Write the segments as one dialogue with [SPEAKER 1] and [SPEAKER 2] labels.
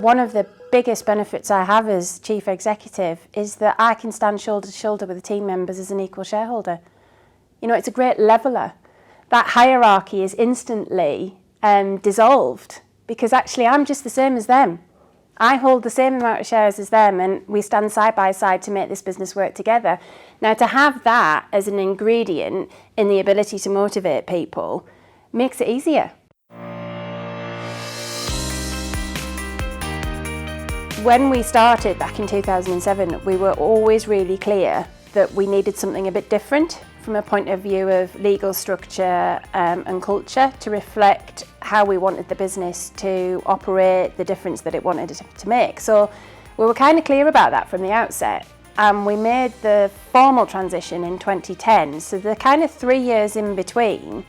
[SPEAKER 1] one of the biggest benefits I have as Chief Executive is that I can stand shoulder to shoulder with the team members as an equal shareholder. You know, it's a great leveller. That hierarchy is instantly dissolved because actually I'm just the same as them. I hold the same amount of shares as them and we stand side by side to make this business work together. Now, to have that as an ingredient in the ability to motivate people makes it easier. When we started back in 2007, we were always really clear that we needed something a bit different from a point of view of legal structure and culture to reflect how we wanted the business to operate, the difference that it wanted to make. So we were kind of clear about that from the outset. And we made the formal transition in 2010. So the kind of 3 years in between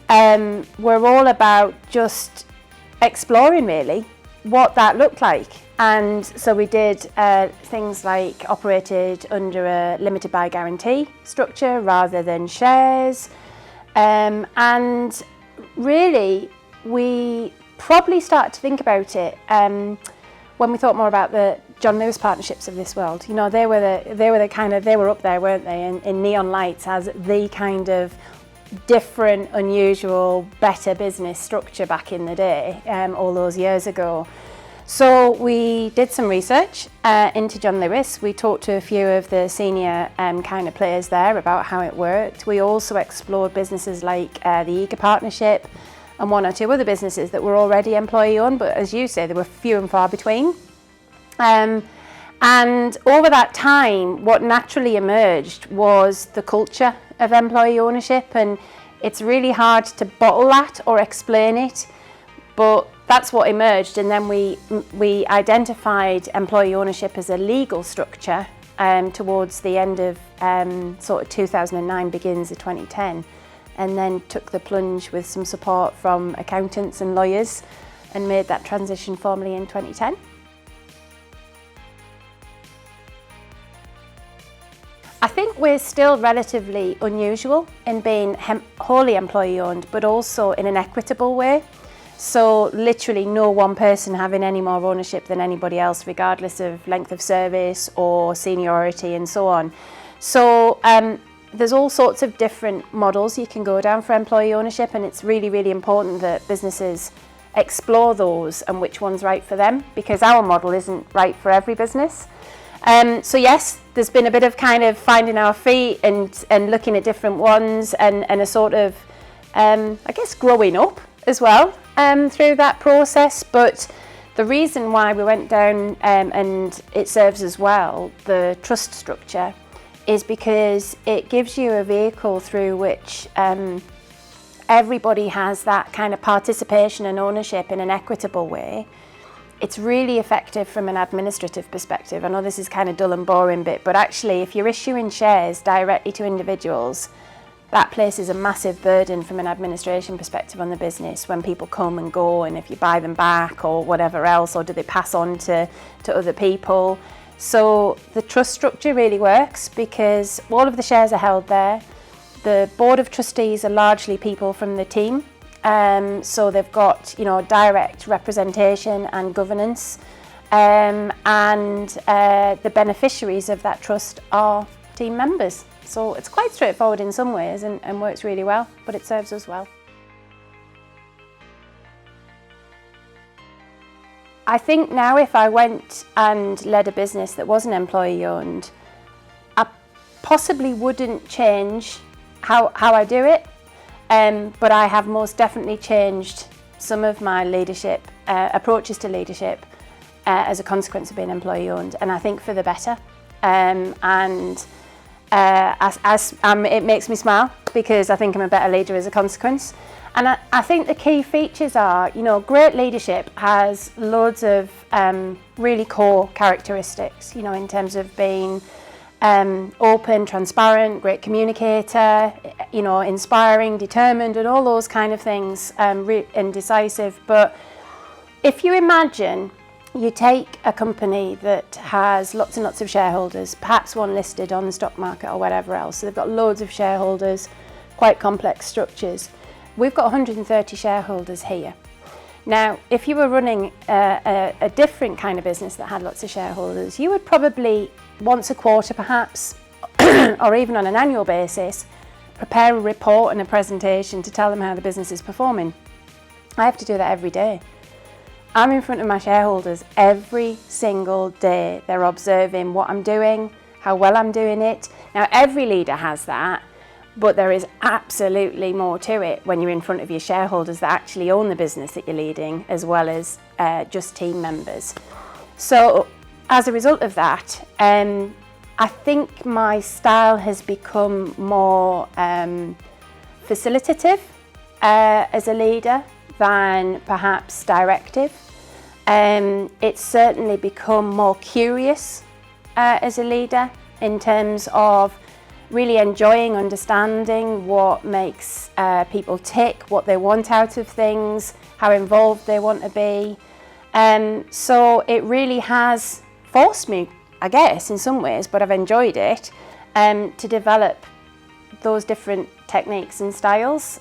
[SPEAKER 1] were all about just exploring really what that looked like. And so we did things like operated under a limited by guarantee structure rather than shares. And really, we probably started to think about it when we thought more about the John Lewis partnerships of this world. You know, they were up there, weren't they, in neon lights as the kind of different, unusual, better business structure back in the day, all those years ago. So we did some research into John Lewis. We talked to a few of the senior kind of players there about how it worked. We also explored businesses like the Eager Partnership and one or two other businesses that were already employee-owned, but as you say, they were few and far between. And over that time, what naturally emerged was the culture of employee ownership, and it's really hard to bottle that or explain it, but that's what emerged. And then we identified employee ownership as a legal structure towards the end of sort of 2009, begins of 2010, and then took the plunge with some support from accountants and lawyers and made that transition formally in 2010. I think we're still relatively unusual in being wholly employee owned, but also in an equitable way. So literally no one person having any more ownership than anybody else, regardless of length of service or seniority and so on. So there's all sorts of different models you can go down for employee ownership, and it's really, really important that businesses explore those and which one's right for them, because our model isn't right for every business. So yes, there's been a bit of kind of finding our feet and looking at different ones and a sort of, I guess, growing up as well through that process. But the reason why we went down, and it serves as well, the trust structure, is because it gives you a vehicle through which everybody has that kind of participation and ownership in an equitable way. It's really effective from an administrative perspective. I know this is kind of dull and boring bit, but actually if you're issuing shares directly to individuals, that places a massive burden from an administration perspective on the business when people come and go, and if you buy them back or whatever else, or do they pass on to other people. So the trust structure really works because all of the shares are held there. The board of trustees are largely people from the team. So they've got, you know, direct representation and governance, and the beneficiaries of that trust are team members. So it's quite straightforward in some ways and works really well, but it serves us well. I think now if I went and led a business that wasn't employee owned, I possibly wouldn't change how I do it. But I have most definitely changed some of my leadership, approaches to leadership as a consequence of being employee owned, and I think for the better. It makes me smile because I think I'm a better leader as a consequence. And I think the key features are, you know, great leadership has loads of really core characteristics, you know, in terms of being open, transparent, great communicator, you know, inspiring, determined, and all those kind of things, and decisive. But if you imagine you take a company that has lots and lots of shareholders, perhaps one listed on the stock market or whatever else, so they've got loads of shareholders, quite complex structures. We've got 130 shareholders here. Now, if you were running a different kind of business that had lots of shareholders, you would probably once a quarter perhaps, or even on an annual basis, prepare a report and a presentation to tell them how the business is performing. I have to do that every day. I'm in front of my shareholders every single day. They're observing what I'm doing, how well I'm doing it. Now, every leader has that, but there is absolutely more to it when you're in front of your shareholders that actually own the business that you're leading, as well as just team members. So as a result of that, I think my style has become more facilitative as a leader than perhaps directive. It's certainly become more curious as a leader in terms of really enjoying understanding what makes people tick, what they want out of things, how involved they want to be. So it really has forced me, I guess, in some ways, but I've enjoyed it, to develop those different techniques and styles.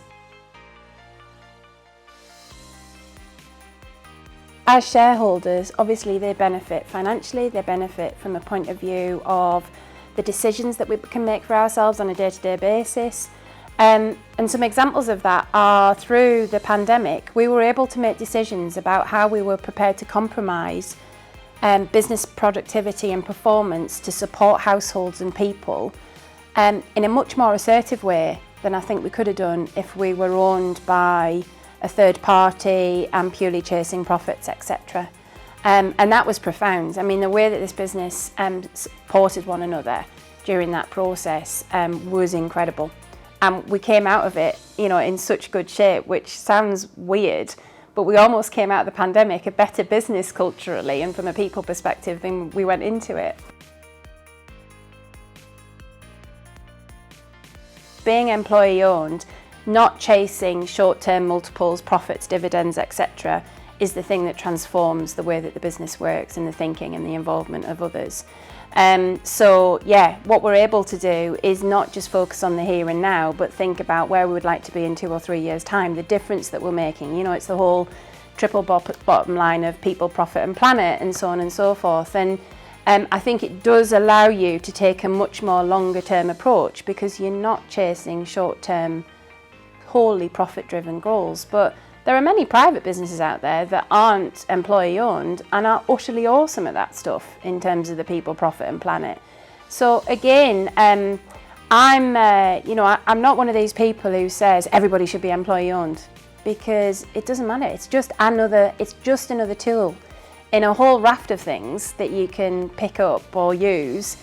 [SPEAKER 1] As shareholders, obviously they benefit financially, they benefit from a point of view of the decisions that we can make for ourselves on a day-to-day basis. And some examples of that are through the pandemic, we were able to make decisions about how we were prepared to compromise business productivity and performance to support households and people in a much more assertive way than I think we could have done if we were owned by a third party and purely chasing profits, etc. And that was profound. I mean, the way that this business supported one another during that process was incredible. And we came out of it, you know, in such good shape, which sounds weird, but we almost came out of the pandemic a better business culturally and from a people perspective than we went into it. Being employee owned, not chasing short-term multiples, profits, dividends, etc., is the thing that transforms the way that the business works and the thinking and the involvement of others. So yeah, what we're able to do is not just focus on the here and now, but think about where we would like to be in 2 or 3 years' time, the difference that we're making. You know, it's the whole triple bottom line of people, profit and planet, and so on and so forth. And I think it does allow you to take a much more longer term approach, because you're not chasing short-term, wholly profit-driven goals. But there are many private businesses out there that aren't employee-owned and are utterly awesome at that stuff in terms of the people, profit and planet. So again, I'm not one of these people who says everybody should be employee-owned, because it doesn't matter. It's just another tool in a whole raft of things that you can pick up or use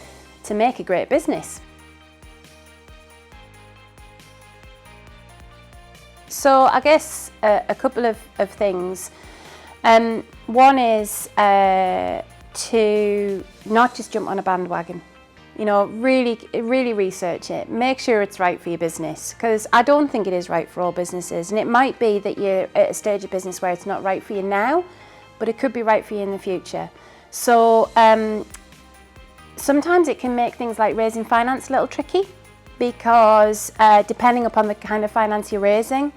[SPEAKER 1] to make a great business. So I guess a couple of things. One is to not just jump on a bandwagon. You know, really research it. Make sure it's right for your business, because I don't think it is right for all businesses. And it might be that you're at a stage of business where it's not right for you now, but it could be right for you in the future. So sometimes it can make things like raising finance a little tricky, because depending upon the kind of finance you're raising,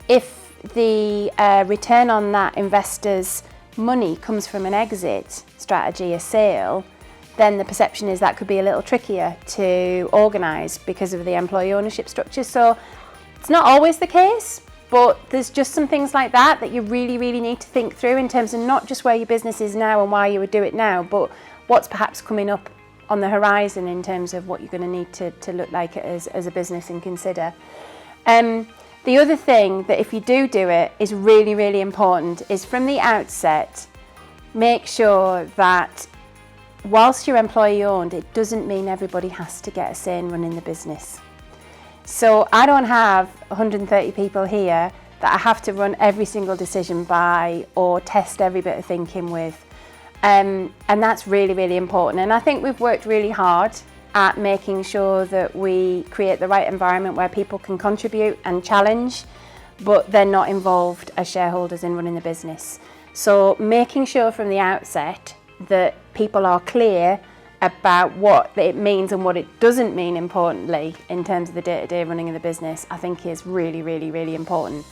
[SPEAKER 1] if the return on that investor's money comes from an exit strategy, a sale, then the perception is that could be a little trickier to organise because of the employee ownership structure. So it's not always the case, but there's just some things like that that you really need to think through in terms of not just where your business is now and why you would do it now, but what's perhaps coming up on the horizon in terms of what you're going to need to look like as a business and consider. The other thing that if you do it is really important is, from the outset, make sure that whilst you're employee owned, it doesn't mean everybody has to get a say in running the business. So I don't have 130 people here that I have to run every single decision by or test every bit of thinking with. And that's really important. And I think we've worked really hard at making sure that we create the right environment where people can contribute and challenge, but they're not involved as shareholders in running the business. So making sure from the outset that people are clear about what it means and what it doesn't mean, importantly, in terms of the day-to-day running of the business, I think is really important.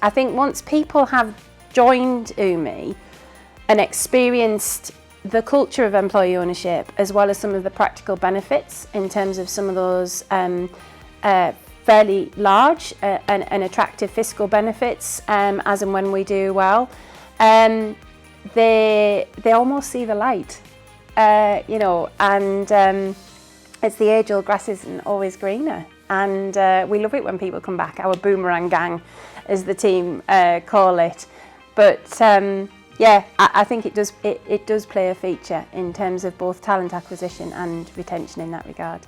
[SPEAKER 1] I think once people have joined OBE and experienced the culture of employee ownership, as well as some of the practical benefits in terms of some of those fairly large and attractive fiscal benefits, as and when we do well, they almost see the light, you know, and it's the age-old grass isn't always greener. And we love it when people come back, our boomerang gang, as the team call it. But yeah, I think it does play a feature in terms of both talent acquisition and retention in that regard.